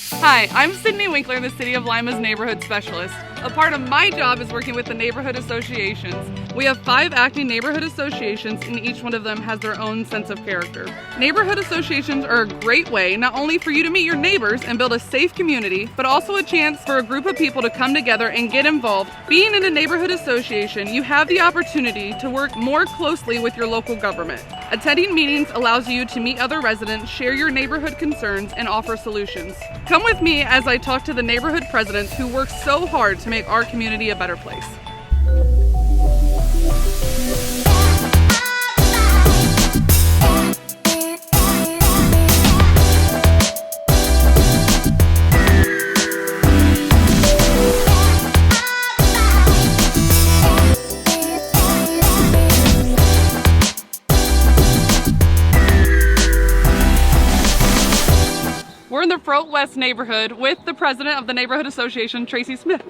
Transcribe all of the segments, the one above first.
Hi, I'm Sydney Winkler, the City of Lima's neighborhood specialist. A part of my job is working with the neighborhood associations. We have 5 acting neighborhood associations, and each one of them has their own sense of character. Neighborhood associations are a great way not only for you to meet your neighbors and build a safe community, but also a chance for a group of people to come together and get involved. Being in a neighborhood association, you have the opportunity to work more closely with your local government. Attending meetings allows you to meet other residents, share your neighborhood concerns, and offer solutions. Come with me as I talk to the neighborhood presidents who work so hard to make our community a better place. We're in the Front West neighborhood with the president of the neighborhood association, Tracy Smith.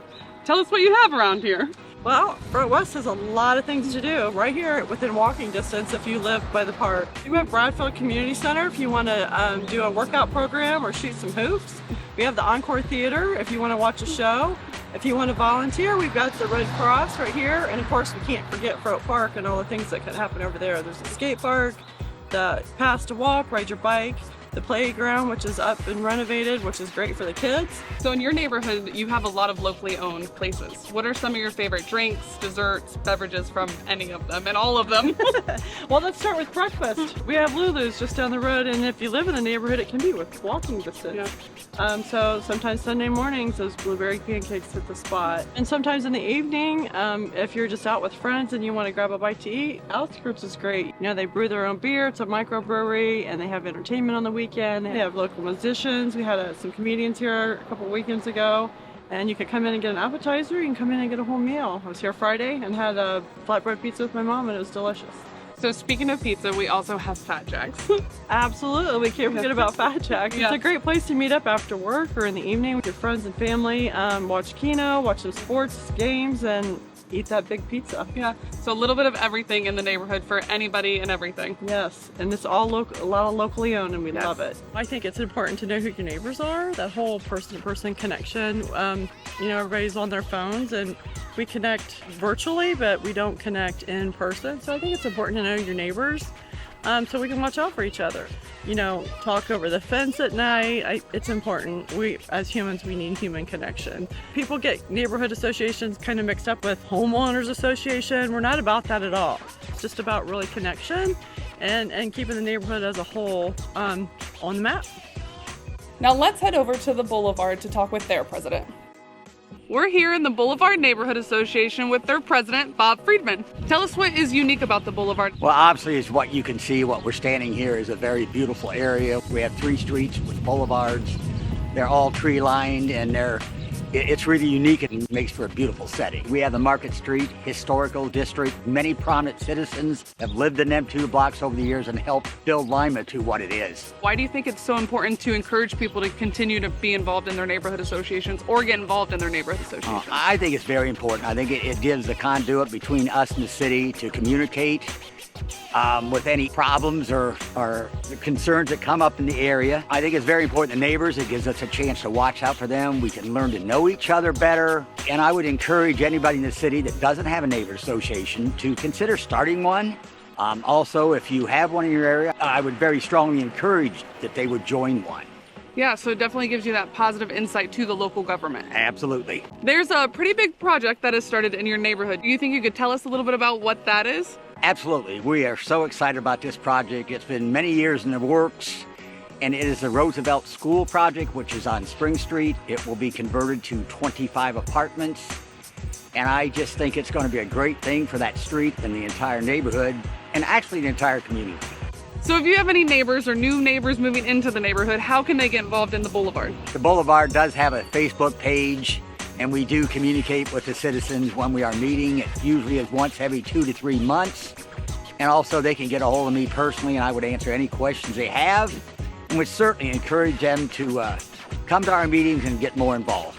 Tell us what you have around here. Well, Front West has a lot of things to do right here within walking distance if you live by the park. We have Bradfield Community Center if you want to do a workout program or shoot some hoops. We have the Encore Theater if you want to watch a show. If you want to volunteer, we've got the Red Cross right here. And of course, we can't forget Front Park and all the things that can happen over there. There's a skate park, the paths to walk, ride your bike, the playground, which is up and renovated, which is great for the kids. So in your neighborhood, you have a lot of locally owned places. What are some of your favorite drinks, desserts, beverages from any of them and all of them? Well, let's start with breakfast. We have Lulu's just down the road, and if you live in the neighborhood, it can be with walking distance. Yeah. So sometimes Sunday mornings, those blueberry pancakes hit the spot. And sometimes in the evening, if you're just out with friends and you want to grab a bite to eat, Outskirts is great. You know, they brew their own beer. It's a microbrewery, and they have entertainment on the weekend. They have local musicians. We had some comedians here a couple weekends ago, and you could come in and get an appetizer. You can come in and get a whole meal. I was here Friday and had a flatbread pizza with my mom, and it was delicious. So speaking of pizza, we also have Fat Jack's. Absolutely, we can't forget about Fat Jack's. Yeah. It's a great place to meet up after work or in the evening with your friends and family, watch Keno, watch some sports games, and eat that big pizza. Yeah, so a little bit of everything in the neighborhood for anybody and everything. Yes, and it's all a lot of locally owned, and we Yes. love it. I think it's important to know who your neighbors are, that whole person-to-person connection. You know, everybody's on their phones, and we connect virtually, but we don't connect in person. So I think it's important to know your neighbors, so we can watch out for each other. You know, talk over the fence at night. It's important. We, as humans, we need human connection. People get neighborhood associations kind of mixed up with homeowners association. We're not about that at all. It's just about really connection and keeping the neighborhood as a whole on the map. Now let's head over to the Boulevard to talk with their president. We're here in the Boulevard Neighborhood Association with their president, Bob Fredman. Tell us what is unique about the Boulevard. Well, obviously, it's what you can see. What we're standing here is a very beautiful area. We have 3 streets with boulevards. They're all tree lined, and it's really unique and makes for a beautiful setting. We have the Market Street Historical District. Many prominent citizens have lived in them 2 blocks over the years and helped build Lima to what it is. Why do you think it's so important to encourage people to continue to be involved in their neighborhood associations or get involved in their neighborhood associations? I think it's very important. I think it gives a conduit between us and the city to communicate with any problems or concerns that come up in the area. I think it's very important to neighbors. It gives us a chance to watch out for them. We can learn to know each other better. And I would encourage anybody in the city that doesn't have a neighbor association to consider starting one. Also, if you have one in your area, I would very strongly encourage that they would join one. Yeah, so it definitely gives you that positive insight to the local government. Absolutely. There's a pretty big project that has started in your neighborhood. Do you think you could tell us a little bit about what that is? Absolutely. We are so excited about this project. It's been many years in the works, and it is the Roosevelt School project, which is on Spring Street. It will be converted to 25 apartments, and I just think it's going to be a great thing for that street and the entire neighborhood, and actually the entire community. So if you have any neighbors or new neighbors moving into the neighborhood, how can they get involved in the Boulevard? The Boulevard does have a Facebook page, and we do communicate with the citizens when we are meeting. It usually is once every 2 to 3 months. And also they can get a hold of me personally, and I would answer any questions they have, and would certainly encourage them to come to our meetings and get more involved.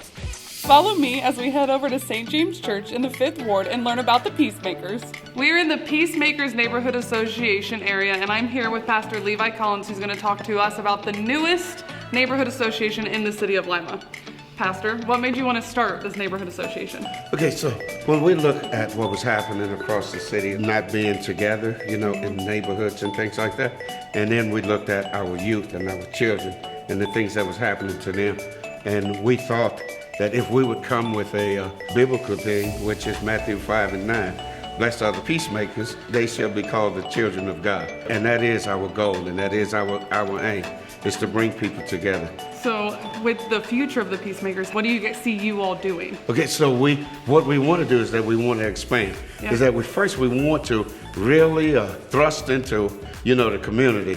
Follow me as we head over to St. James Church in the 5th Ward and learn about the Peacemakers. We're in the Peacemakers Neighborhood Association area, and I'm here with Pastor Levi Collins, who's going to talk to us about the newest neighborhood association in the city of Lima. Pastor, what made you want to start this neighborhood association? Okay, so when we look at what was happening across the city, not being together, in neighborhoods and things like that, and then we looked at our youth and our children and the things that was happening to them, and we thought that if we would come with a biblical thing, which is Matthew 5:9, blessed are the peacemakers, they shall be called the children of God. And that is our goal, and that is our aim, is to bring people together. So with the future of the Peacemakers, what do you see you all doing? Okay, so what we want to do is that we want to expand. Yeah. Is that we want to really thrust into, the community,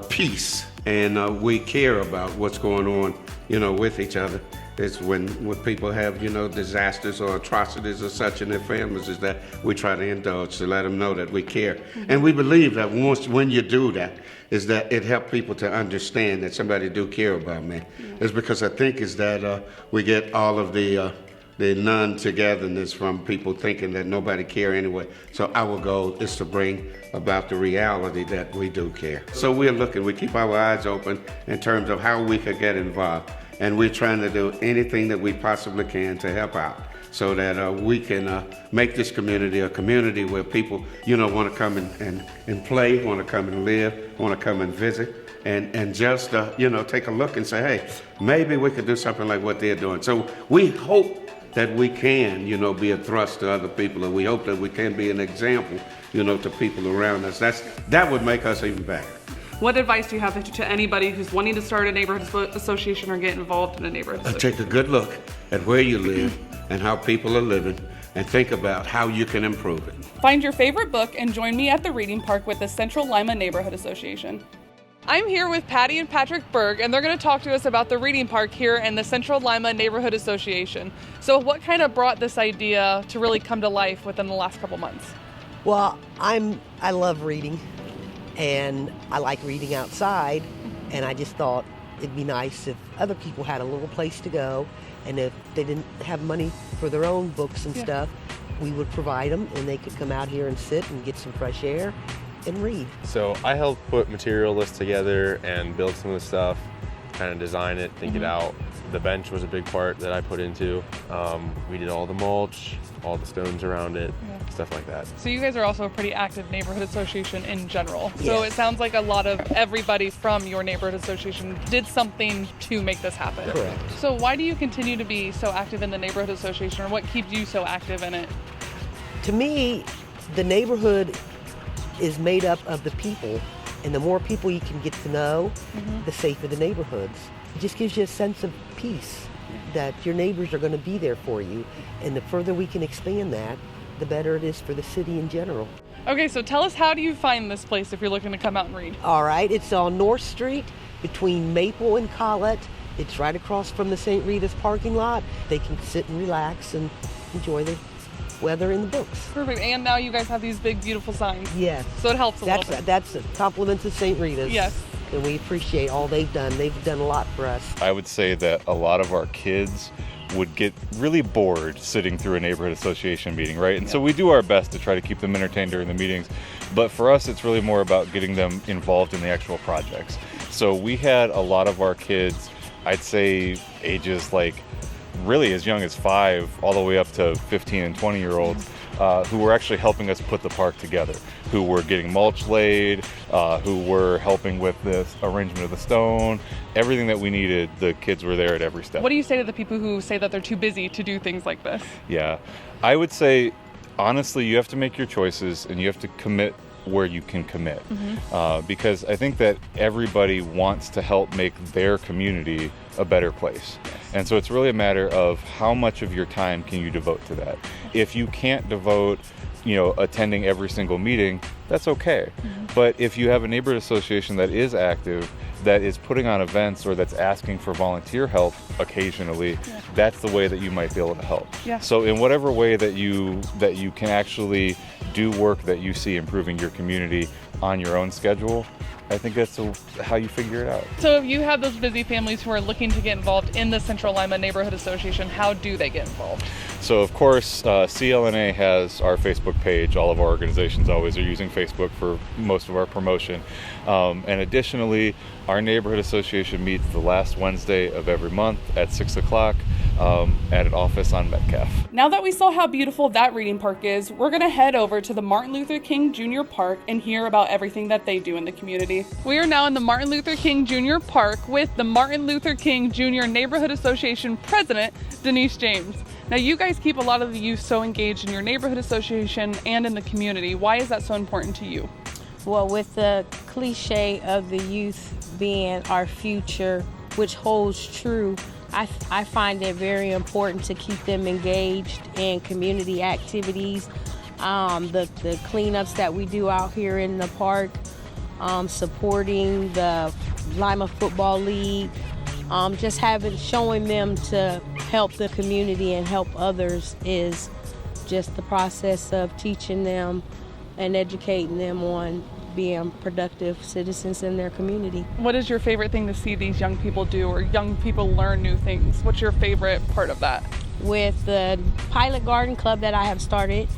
peace, and we care about what's going on, with each other. It's when people have, disasters or atrocities or such in their families, is that we try to indulge to let them know that we care. Mm-hmm. And we believe that when you do that, is that it helps people to understand that somebody do care about me. Mm-hmm. It's because I think is that we get all of the non-togetherness from people thinking that nobody care anyway. So our goal is to bring about the reality that we do care. So we keep our eyes open in terms of how we could get involved. And we're trying to do anything that we possibly can to help out so that we can make this community a community where people, want to come and play, want to come and live, want to come and visit, and just, take a look and say, hey, maybe we could do something like what they're doing. So we hope that we can, be a thrust to other people, and we hope that we can be an example, to people around us. That would make us even better. What advice do you have to anybody who's wanting to start a neighborhood association or get involved in a neighborhood association? Take a good look at where you live and how people are living, and think about how you can improve it. Find your favorite book and join me at the Reading Park with the Central Lima Neighborhood Association. I'm here with Patty and Patrick Berg, and they're going to talk to us about the Reading Park here in the Central Lima Neighborhood Association. So what kind of brought this idea to really come to life within the last couple months? Well, I love reading, and I like reading outside, and I just thought it'd be nice if other people had a little place to go, and if they didn't have money for their own books and stuff, we would provide them, and they could come out here and sit and get some fresh air and read. So I helped put material lists together and build some of the stuff, kind of design it, think it out. The bench was a big part that I put into. We did all the mulch, all the stones around it, stuff like that. So you guys are also a pretty active neighborhood association in general. Yes. So it sounds like a lot of everybody from your neighborhood association did something to make this happen. Correct. So why do you continue to be so active in the neighborhood association, or what keeps you so active in it? To me, the neighborhood is made up of the people, and the more people you can get to know, the safer the neighborhoods. It just gives you a sense of peace that your neighbors are going to be there for you, and the further we can expand that, the better it is for the city in general. Okay, so tell us, how do you find this place if you're looking to come out and read? All right, it's on North Street between Maple and Collette. It's right across from the St. Rita's parking lot. They can sit and relax and enjoy the weather and the books. Perfect. And now you guys have these big, beautiful signs. Yes. So it helps a little bit. That's a compliment to St. Rita's. Yes. And we appreciate all they've done. They've done a lot for us. I would say that a lot of our kids would get really bored sitting through a neighborhood association meeting, right? And so we do our best to try to keep them entertained during the meetings. But for us, it's really more about getting them involved in the actual projects. So we had a lot of our kids, I'd say ages like really as young as 5 all the way up to 15 and 20-year-olds who were actually helping us put the park together, who were getting mulch laid, who were helping with the arrangement of the stone. Everything that we needed, the kids were there at every step. What do you say to the people who say that they're too busy to do things like this? Yeah, I would say, honestly, you have to make your choices and you have to commit where you can commit. Because I think that everybody wants to help make their community a better place. And so it's really a matter of how much of your time can you devote to that. If you can't devote, attending every single meeting, that's okay. But if you have a neighborhood association that is active, that is putting on events, or that's asking for volunteer help occasionally, that's the way that you might be able to help. So in whatever way that you can actually do work that you see improving your community on your own schedule, I think that's how you figure it out. So if you have those busy families who are looking to get involved in the Central Lima Neighborhood Association, how do they get involved? So of course, CLNA has our Facebook page. All of our organizations always are using Facebook for most of our promotion. And additionally, Our neighborhood association meets the last Wednesday of every month at 6 o'clock at an office on Metcalf. Now that we saw how beautiful that reading park is, we're going to head over to the Martin Luther King Jr. Park and hear about everything that they do in the community. We are now in the Martin Luther King Jr. Park with the Martin Luther King Jr. Neighborhood Association President, Denise James. Now, you guys keep a lot of the youth so engaged in your neighborhood association and in the community. Why is that so important to you? Well, with the cliche of the youth being our future, which holds true, I find it very important to keep them engaged in community activities, the cleanups that we do out here in the park, supporting the Lima Football League, just showing them to help the community and help others is just the process of teaching them and educating them on being productive citizens in their community. What is your favorite thing to see these young people do, or young people learn new things? What's your favorite part of that? With the Pilot Garden Club that I have started,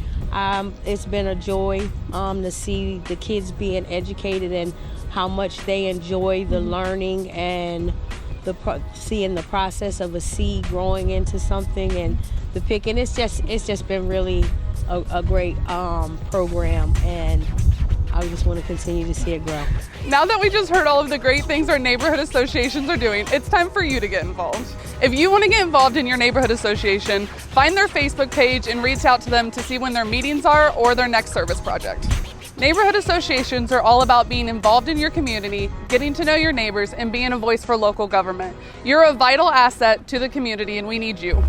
it's been a joy to see the kids being educated and how much they enjoy the learning and seeing the process of a seed growing into something and the picking. It's just been really a great program, and I just want to continue to see it grow. Now that we just heard all of the great things our neighborhood associations are doing, it's time for you to get involved. If you want to get involved in your neighborhood association, find their Facebook page and reach out to them to see when their meetings are or their next service project. Neighborhood associations are all about being involved in your community, getting to know your neighbors, and being a voice for local government. You're a vital asset to the community, and we need you.